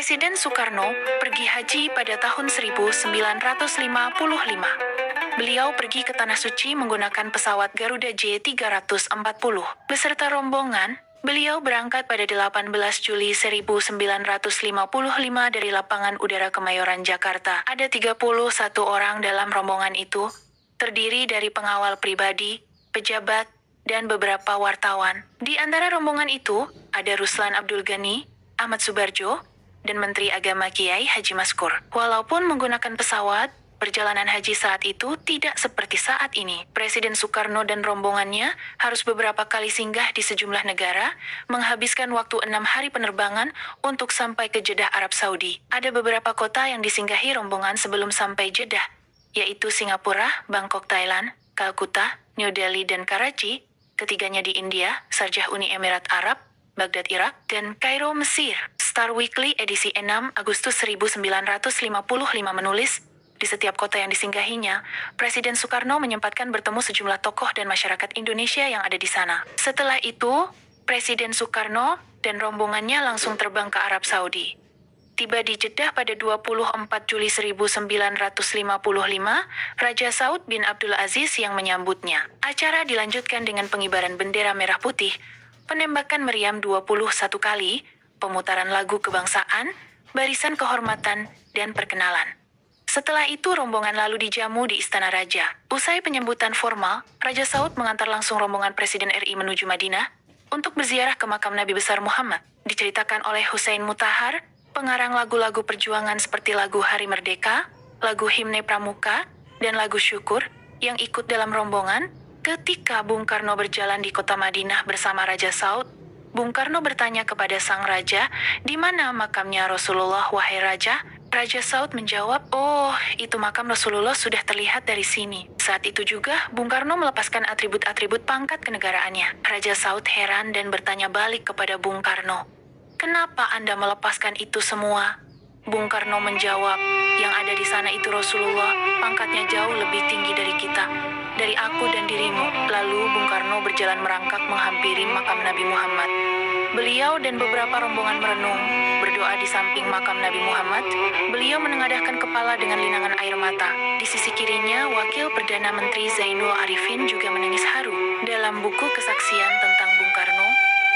Presiden Soekarno pergi haji pada tahun 1955. Beliau pergi ke Tanah Suci menggunakan pesawat Garuda J340. Beserta rombongan, beliau berangkat pada 18 Juli 1955 dari lapangan udara Kemayoran, Jakarta. Ada 31 orang dalam rombongan itu, terdiri dari pengawal pribadi, pejabat, dan beberapa wartawan. Di antara rombongan itu, ada Ruslan Abdul Ghani, Ahmad Subarjo, dan Menteri Agama Kiai Haji Maskur. Walaupun menggunakan pesawat, perjalanan haji saat itu tidak seperti saat ini. Presiden Soekarno dan rombongannya harus beberapa kali singgah di sejumlah negara, menghabiskan waktu 6 hari penerbangan untuk sampai ke Jeddah, Arab Saudi. Ada beberapa kota yang disinggahi rombongan sebelum sampai Jeddah, yaitu Singapura, Bangkok, Thailand, Kalkuta, New Delhi, dan Karachi. Ketiganya di India, Sharjah Uni Emirat Arab, Baghdad Irak, dan Kairo Mesir. Star Weekly edisi 6 Agustus 1955 menulis, di setiap kota yang disinggahinya, Presiden Soekarno menyempatkan bertemu sejumlah tokoh dan masyarakat Indonesia yang ada di sana. Setelah itu, Presiden Soekarno dan rombongannya langsung terbang ke Arab Saudi. Tiba di Jeddah pada 24 Juli 1955, Raja Saud bin Abdul Aziz yang menyambutnya. Acara dilanjutkan dengan pengibaran bendera merah putih, penembakan meriam 21 kali, pemutaran lagu kebangsaan, barisan kehormatan, dan perkenalan. Setelah itu rombongan lalu dijamu di Istana Raja. Usai penyambutan formal, Raja Saud mengantar langsung rombongan Presiden RI menuju Madinah untuk berziarah ke makam Nabi besar Muhammad. Diceritakan oleh Hussein Mutahar, pengarang lagu-lagu perjuangan seperti lagu Hari Merdeka, lagu Himne Pramuka, dan lagu Syukur, yang ikut dalam rombongan. Ketika Bung Karno berjalan di kota Madinah bersama Raja Saud, Bung Karno bertanya kepada sang raja, "Di mana makamnya Rasulullah, wahai raja?" Raja Saud menjawab, "Oh, itu makam Rasulullah sudah terlihat dari sini." Saat itu juga, Bung Karno melepaskan atribut-atribut pangkat kenegaraannya. Raja Saud heran dan bertanya balik kepada Bung Karno, "Kenapa Anda melepaskan itu semua?" Bung Karno menjawab, "Yang ada di sana itu Rasulullah, pangkatnya jauh lebih tinggi dari kita, dari aku dan dirimu." Lalu Bung Karno berjalan merangkak menghampiri makam Nabi Muhammad. Beliau dan beberapa rombongan merenung, berdoa di samping makam Nabi Muhammad. Beliau menengadahkan kepala dengan linangan air mata. Di sisi kirinya, Wakil Perdana Menteri Zainul Arifin juga menangis haru. Dalam buku kesaksian tentang Bung Karno,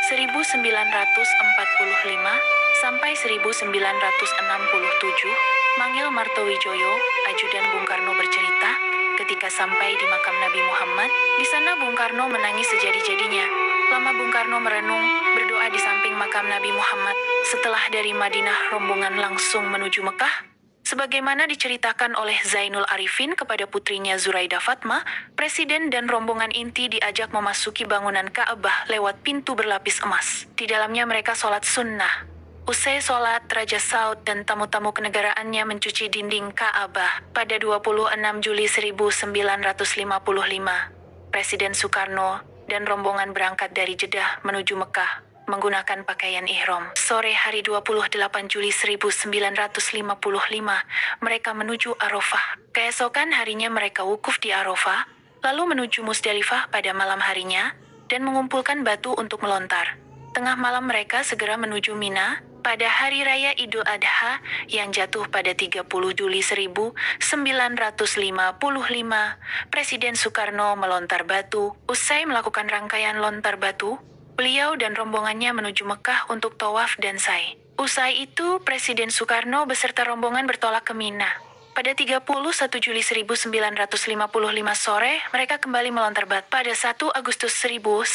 1945 sampai 1967, Mangil Martowijoyo, ajudan Bung Karno bercerita, ketika sampai di makam Nabi Muhammad, di sana Bung Karno menangis sejadi-jadinya. Lama Bung Karno merenung, berdoa di samping makam Nabi Muhammad. Setelah dari Madinah, rombongan langsung menuju Mekah. Sebagaimana diceritakan oleh Zainul Arifin kepada putrinya Zuraida Fatma, Presiden dan rombongan inti diajak memasuki bangunan Ka'bah lewat pintu berlapis emas. Di dalamnya mereka sholat sunnah. Usai sholat, Raja Saud dan tamu-tamu kenegaraannya mencuci dinding Ka'bah. Pada 26 Juli 1955, Presiden Soekarno dan rombongan berangkat dari Jeddah menuju Mekah menggunakan pakaian ihram. Sore hari 28 Juli 1955, mereka menuju Arafah. Keesokan harinya mereka wukuf di Arafah, lalu menuju Musdalifah pada malam harinya, dan mengumpulkan batu untuk melontar. Tengah malam mereka segera menuju Mina, pada Hari Raya Idul Adha yang jatuh pada 30 Juli 1955, Presiden Soekarno melontar batu. Usai melakukan rangkaian lontar batu, beliau dan rombongannya menuju Mekah untuk tawaf dan sa'i. Usai itu, Presiden Soekarno beserta rombongan bertolak ke Mina. Pada 31 Juli 1955 sore, mereka kembali melontar batu. Pada 1 Agustus 1955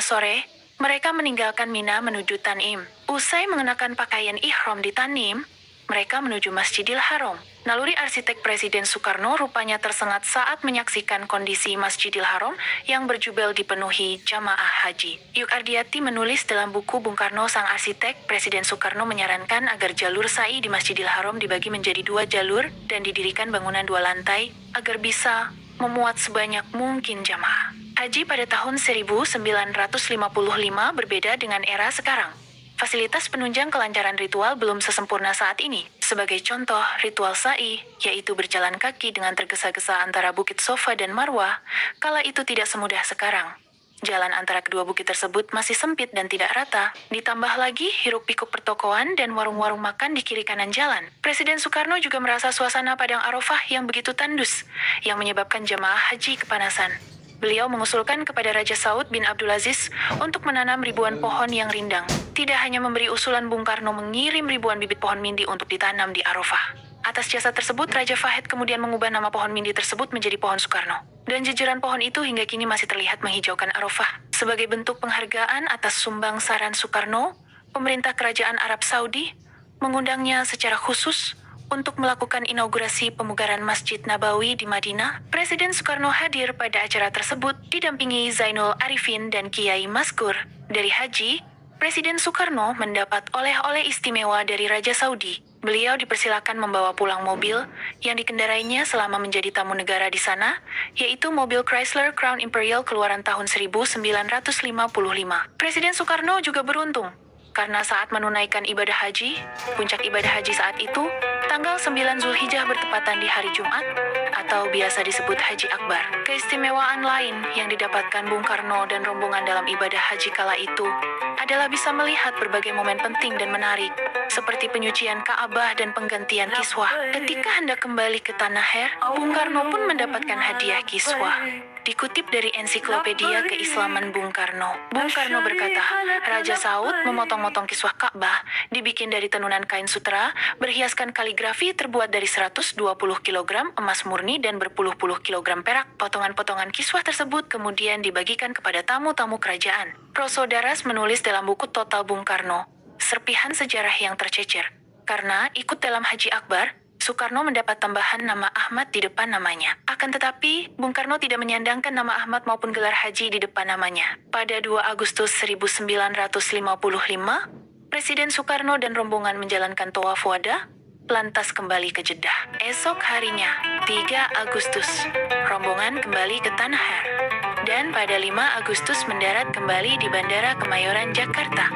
sore, mereka meninggalkan Mina menuju Tanim. Usai mengenakan pakaian ihram di Tanim, mereka menuju Masjidil Haram. Naluri arsitek Presiden Soekarno rupanya tersengat saat menyaksikan kondisi Masjidil Haram yang berjubel dipenuhi jamaah haji. Yuk Ardiati menulis dalam buku Bung Karno Sang Arsitek, Presiden Soekarno menyarankan agar jalur sa'i di Masjidil Haram dibagi menjadi 2 jalur dan didirikan bangunan 2 lantai agar bisa memuat sebanyak mungkin jamaah haji pada tahun 1955 berbeda dengan era sekarang. Fasilitas penunjang kelancaran ritual belum sesempurna saat ini. Sebagai contoh, ritual sa'i, yaitu berjalan kaki dengan tergesa-gesa antara Bukit Sofa dan Marwah, kala itu tidak semudah sekarang. Jalan antara kedua bukit tersebut masih sempit dan tidak rata, ditambah lagi hiruk-pikuk pertokoan dan warung-warung makan di kiri kanan jalan. Presiden Soekarno juga merasa suasana Padang Arafah yang begitu tandus, yang menyebabkan jemaah haji kepanasan. Beliau mengusulkan kepada Raja Saud bin Abdulaziz untuk menanam ribuan pohon yang rindang. Tidak hanya memberi usulan, Bung Karno mengirim ribuan bibit pohon mindi untuk ditanam di Arafah. Atas jasa tersebut, Raja Fahd kemudian mengubah nama pohon mindi tersebut menjadi pohon Soekarno. Dan jejeran pohon itu hingga kini masih terlihat menghijaukan Arafah. Sebagai bentuk penghargaan atas sumbangsaran Soekarno, pemerintah Kerajaan Arab Saudi mengundangnya secara khusus untuk melakukan inaugurasi pemugaran Masjid Nabawi di Madinah. Presiden Soekarno hadir pada acara tersebut didampingi Zainul Arifin dan Kiai Maskur. Dari haji, Presiden Soekarno mendapat oleh-oleh istimewa dari Raja Saudi. Beliau dipersilakan membawa pulang mobil yang dikendarainya selama menjadi tamu negara di sana, yaitu mobil Chrysler Crown Imperial keluaran tahun 1955. Presiden Soekarno juga beruntung, karena saat menunaikan ibadah haji, puncak ibadah haji saat itu, tanggal 9 Zulhijjah bertepatan di hari Jumat, atau biasa disebut Haji Akbar. Keistimewaan lain yang didapatkan Bung Karno dan rombongan dalam ibadah haji kala itu adalah bisa melihat berbagai momen penting dan menarik, seperti penyucian Ka'bah dan penggantian kiswah. Ketika hendak kembali ke Tanah Air, Bung Karno pun mendapatkan hadiah kiswah. Dikutip dari ensiklopedia Keislaman Bung Karno berkata, Raja Saud memotong-motong kiswah Ka'bah, dibikin dari tenunan kain sutera, berhiaskan kaligrafi terbuat dari 120 kg emas murni dan berpuluh-puluh kilogram perak. Potongan-potongan kiswah tersebut kemudian dibagikan kepada tamu-tamu kerajaan. Prosodaras menulis dalam buku Total Bung Karno, serpihan sejarah yang tercecer. Karena ikut dalam Haji Akbar, Soekarno mendapat tambahan nama Ahmad di depan namanya. Akan tetapi, Bung Karno tidak menyandangkan nama Ahmad maupun gelar haji di depan namanya. Pada 2 Agustus 1955, Presiden Soekarno dan rombongan menjalankan tawaf wada, lantas kembali ke Jeddah. Esok harinya, 3 Agustus, rombongan kembali ke Tanah Air. Dan pada 5 Agustus mendarat kembali di Bandara Kemayoran, Jakarta.